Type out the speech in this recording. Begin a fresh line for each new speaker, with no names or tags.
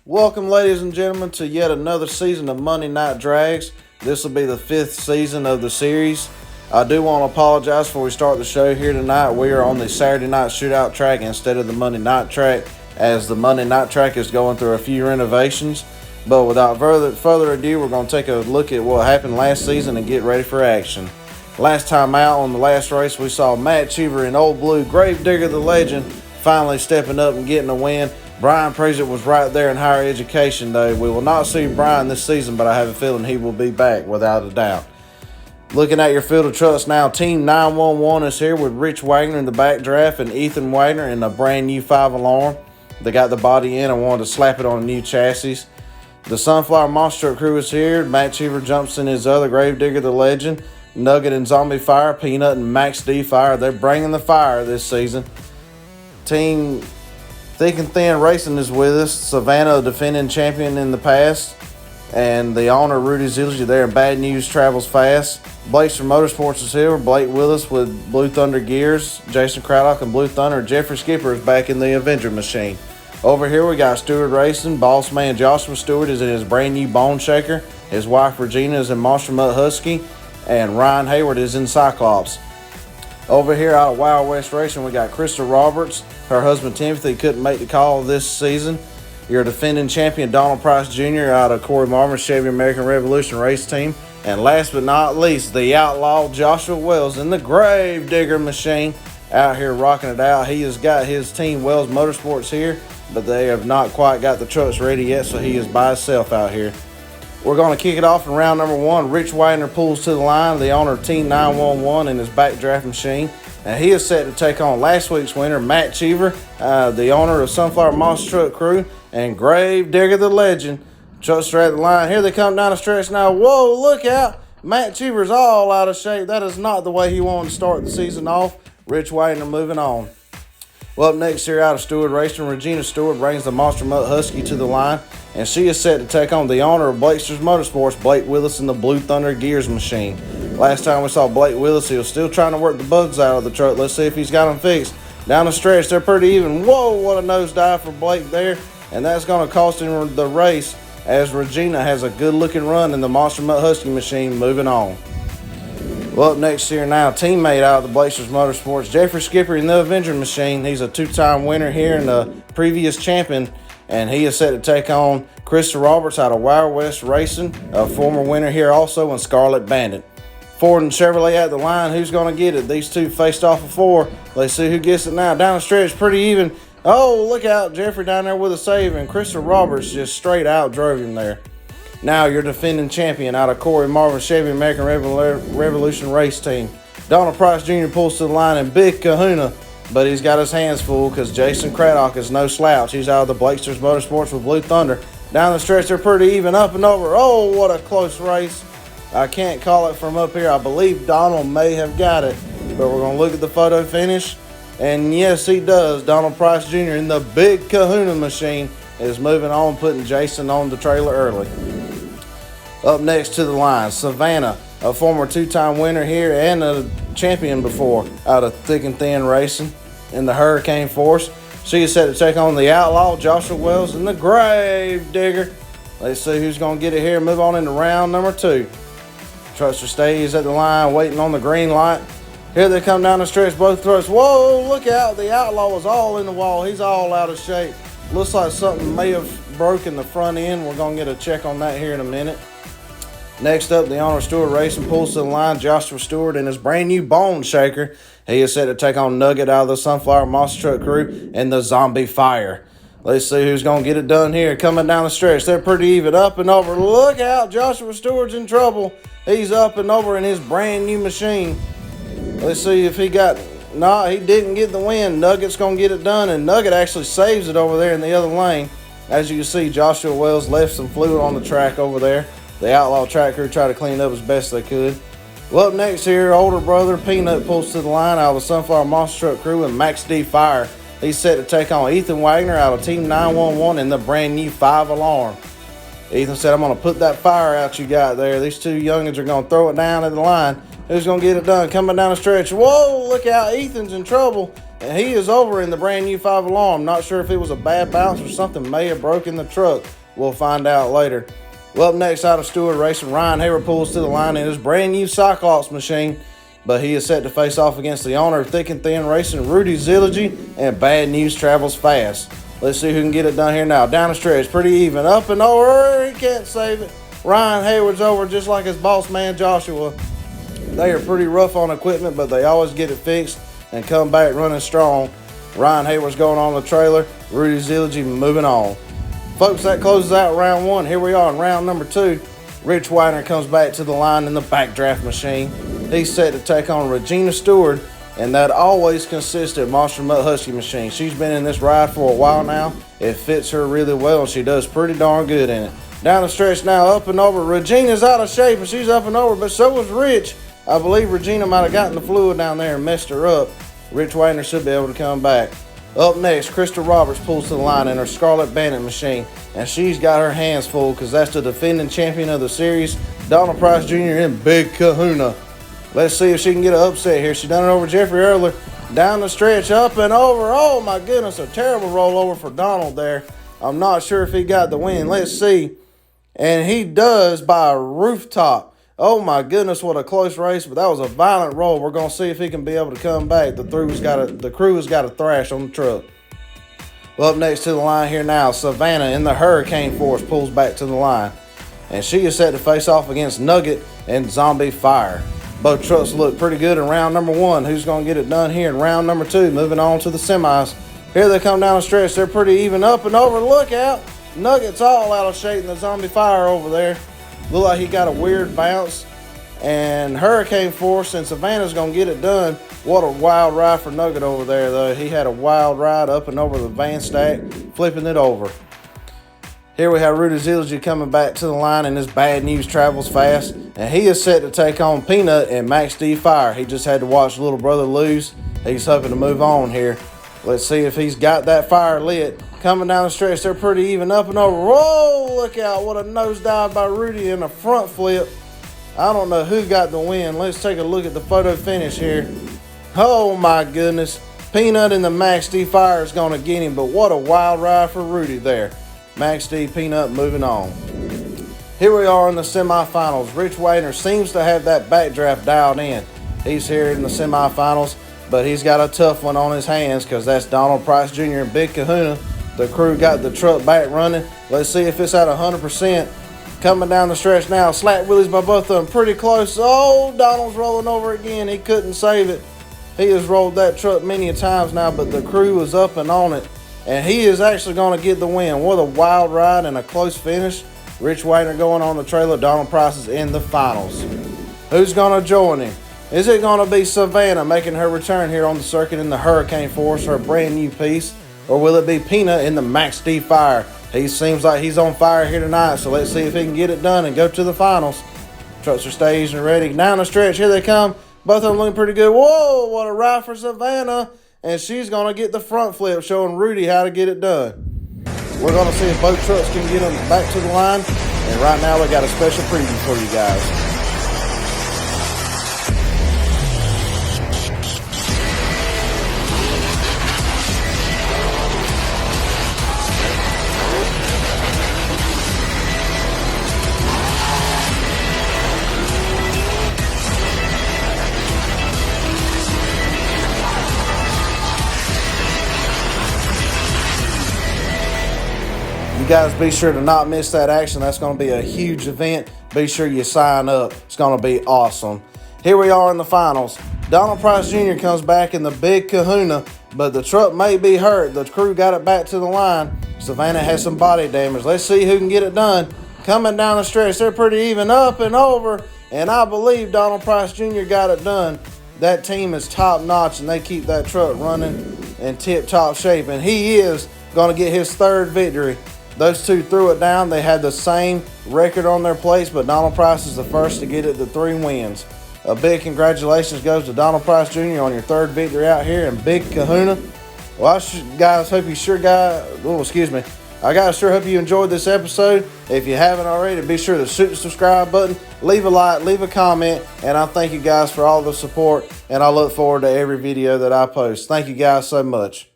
Welcome, ladies and gentlemen, to yet another season of Monday Night Drags. This will be the 5th season of the series. I do want to apologize before we start the show here tonight. We are on the Saturday night shootout track instead of the Monday night track, as the Monday night track is going through a few renovations. But without further ado, we're going to take a look at what happened last season and get ready for action. Last time out on the last race, we saw Matt Cheever and Old Blue Gravedigger the Legend finally stepping up and getting a win. Brian Prezitt was right there in higher education, though. We will not see Brian this season, but I have a feeling he will be back without a doubt. Looking at your field of trucks now, Team 911 is here with Rich Wagner in the backdraft and Ethan Wagner in the brand new 5 alarm. They got the body in and wanted to slap it on a new chassis. The Sunflower Monster Truck crew is here. Matt Cheever jumps in his other Gravedigger the Legend. Nugget and Zombie Fire, Peanut and Max D Fire. They're bringing the fire this season. Team Thick and Thin Racing is with us. Savannah, a defending champion in the past. And the owner, Rudy Zilge, there. Bad News Travels Fast. Blazer Motorsports is here. Blake Willis with Blue Thunder Gears. Jason Craddock and Blue Thunder. Jeffrey Skipper is back in the Avenger machine. Over here we got Stewart Racing. Boss man Joshua Stewart is in his brand new Bone Shaker. His wife Regina is in Monster Mutt Husky. And Ryan Hayward is in Cyclops. Over here out of Wild West Racing, we got Krista Roberts. Her husband Timothy couldn't make the call this season. Your defending champion Donald Price Jr. out of Corey Marvin's Chevy American Revolution race team. And last but not least, the outlaw Joshua Wells in the Gravedigger machine out here rocking it out. He has got his team Wells Motorsports here, but they have not quite got the trucks ready yet, so he is by himself out here. We're going to kick it off in round number 1. Rich Wagner pulls to the line, the owner of Team 911 in his backdraft machine. And he is set to take on last week's winner, Matt Cheever, the owner of Sunflower Monster Truck Crew, and Gravedigger the Legend. Trucks are at the line. Here they come down the stretch now. Whoa, look out. Matt Cheever's all out of shape. That is not the way he wanted to start the season off. Rich Wagner moving on. Well, up next here out of Stewart Racing, Regina Stewart brings the Monster Mutt Husky to the line, and she is set to take on the owner of Blakesters Motorsports, Blake Willis in the Blue Thunder Gears machine. Last time we saw Blake Willis, he was still trying to work the bugs out of the truck. Let's see if he's got them fixed. Down the stretch, they're pretty even. Whoa, what a nosedive for Blake there, and that's going to cost him the race as Regina has a good-looking run in the Monster Mutt Husky machine. Moving on. Well, up next here now, teammate out of the Blazers Motorsports, Jeffrey Skipper in the Avenger machine. He's a 2-time winner here and a previous champion, and he is set to take on Krista Roberts out of Wild West Racing, a former winner here also in Scarlet Bandit. Ford and Chevrolet at the line. Who's going to get it? These two faced off before. Let's see who gets it now. Down the stretch, pretty even. Oh, look out. Jeffrey down there with a save, and Krista Roberts just straight out drove him there. Now your defending champion out of Corey Marvin's Chevy American Revolution race team. Donald Price Jr. pulls to the line in big kahuna, but he's got his hands full because Jason Craddock is no slouch. He's out of the Blakesters Motorsports with Blue Thunder. Down the stretch, they're pretty even, up and over. Oh, what a close race. I can't call it from up here. I believe Donald may have got it, but we're going to look at the photo finish. And yes, he does. Donald Price Jr. in the big kahuna machine is moving on, putting Jason on the trailer early. Up next to the line, Savannah, a former 2-time winner here and a champion before out of Thick and Thin Racing in the Hurricane Force. She is set to take on the outlaw Joshua Wells and the Gravedigger. Let's see who's going to get it here. Move on into round number 2. Truster stays at the line waiting on the green light. Here they come down the stretch, both trucks. Whoa, look out. The outlaw is all in the wall. He's all out of shape. Looks like something may have broken the front end. We're going to get a check on that here in a minute. Next up, the owner of Stewart Racing pulls to the line, Joshua Stewart in his brand new Bone Shaker. He is set to take on Nugget out of the Sunflower Monster Truck Crew and the Zombie Fire. Let's see who's going to get it done here. Coming down the stretch, they're pretty even, up and over. Look out, Joshua Stewart's in trouble. He's up and over in his brand new machine. Let's see if he got... No, he didn't get the win. Nugget's going to get it done, and Nugget actually saves it over there in the other lane. As you can see, Joshua Wells left some fluid on the track over there. The outlaw track crew tried to clean it up as best they could. Well, up next here, older brother Peanut pulls to the line out of the Sunflower Monster Truck Crew and Max D Fire. He's set to take on Ethan Wagner out of Team 911 in the brand new 5 alarm. Ethan said, I'm going to put that fire out you got there. These two youngins are going to throw it down at the line. Who's going to get it done? Coming down the stretch. Whoa, look out. Ethan's in trouble. and he is over in the brand new 5 alarm. Not sure if it was a bad bounce or something may have broken the truck. We'll find out later. Well, up next out of Stewart Racing, Ryan Hayward pulls to the line in his brand new Cyclops machine, but he is set to face off against the owner of Thick and Thin Racing, Rudy Zilligy, and Bad News Travels Fast. Let's see who can get it done here now. Down the stretch, pretty even, up and over, he can't save it. Ryan Hayward's over just like his boss man Joshua. They are pretty rough on equipment, but they always get it fixed and come back running strong. Ryan Hayward's going on the trailer, Rudy Zilligy moving on. Folks, that closes out round 1. Here we are in round number 2. Rich Widener comes back to the line in the backdraft machine. He's set to take on Regina Stewart, and that always consistent Monster Mutt Husky machine. She's been in this ride for a while now. It fits her really well, and she does pretty darn good in it. Down the stretch now, up and over. Regina's out of shape, and she's up and over, but so was Rich. I believe Regina might have gotten the fluid down there and messed her up. Rich Widener should be able to come back. Up next, Krista Roberts pulls to the line in her Scarlet Bandit machine, and she's got her hands full because that's the defending champion of the series, Donald Price Jr. in Big Kahuna. Let's see if she can get an upset here. She done it over Jeffrey Earler. Down the stretch, up and over. Oh my goodness, a terrible rollover for Donald there. I'm not sure if he got the win. Let's see. And he does by a rooftop. Oh my goodness, what a close race, but that was a violent roll. We're going to see if he can be able to come back. The crew has got a thrash on the truck. Well, up next to the line here now, Savannah in the Hurricane Force pulls back to the line. And she is set to face off against Nugget and Zombie Fire. Both trucks look pretty good in round number 1. Who's going to get it done here in round number 2? Moving on to the semis. Here they come down the stretch. They're pretty even, up and over. Look out. Nugget's all out of shape in the Zombie Fire over there. Look like he got a weird bounce. And Hurricane Force and Savannah's going to get it done. What a wild ride for Nugget over there, though. He had a wild ride up and over the van stack, flipping it over. Here we have Rudy Zilligy coming back to the line, and his Bad News Travels Fast. And he is set to take on Peanut and Max D Fire. He just had to watch little brother lose. He's hoping to move on here. Let's see if he's got that fire lit. Coming down the stretch, they're pretty even, up and over. Whoa, look out. What a nosedive by Rudy in a front flip. I don't know who got the win. Let's take a look at the photo finish here. Oh, my goodness. Peanut and the Max D Fire is going to get him, but what a wild ride for Rudy there. Max D, Peanut moving on. Here we are in the semifinals. Rich Widener seems to have that backdraft dialed in. He's here in the semifinals, but he's got a tough one on his hands because that's Donald Price Jr. and Big Kahuna. The crew got the truck back running. Let's see if it's at 100%. Coming down the stretch now. Slap wheelies by both of them. Pretty close. Oh, Donald's rolling over again. He couldn't save it. He has rolled that truck many times now, but the crew is up and on it. And he is actually going to get the win. What a wild ride and a close finish. Rich Widener going on the trailer. Donald Price is in the finals. Who's going to join him? Is it going to be Savannah making her return here on the circuit in the Hurricane Force, her brand new piece? Or will it be Peanut in the Max D Fire? He seems like he's on fire here tonight, so let's see if he can get it done and go to the finals. Trucks are staged and ready. Down the stretch, here they come. Both of them looking pretty good. Whoa, what a ride for Savannah. And she's going to get the front flip, showing Rudy how to get it done. We're going to see if both trucks can get them back to the line. And right now, we got a special preview for you guys. You guys be sure to not miss that action. That's going to be a huge event. Be sure you sign up. It's going to be awesome. Here we are in the finals. Donald Price Jr. comes back in the Big Kahuna, but the truck may be hurt. The crew got it back to the line. Savannah has some body damage. Let's see who can get it done. Coming down the stretch, they're pretty even, up and over, and I believe Donald Price Jr. got it done. That team is top-notch, and they keep that truck running in tip-top shape, and he is going to get his third victory. Those two threw it down. They had the same record on their plates, but Donald Price is the first to get it to 3 wins. A big congratulations goes to Donald Price Jr. on your third victory out here in Big Kahuna. Well, guys, hope you sure got. Oh, excuse me. I guys sure hope you enjoyed this episode. If you haven't already, be sure to shoot the subscribe button, leave a like, leave a comment, and I thank you guys for all the support, and I look forward to every video that I post. Thank you guys so much.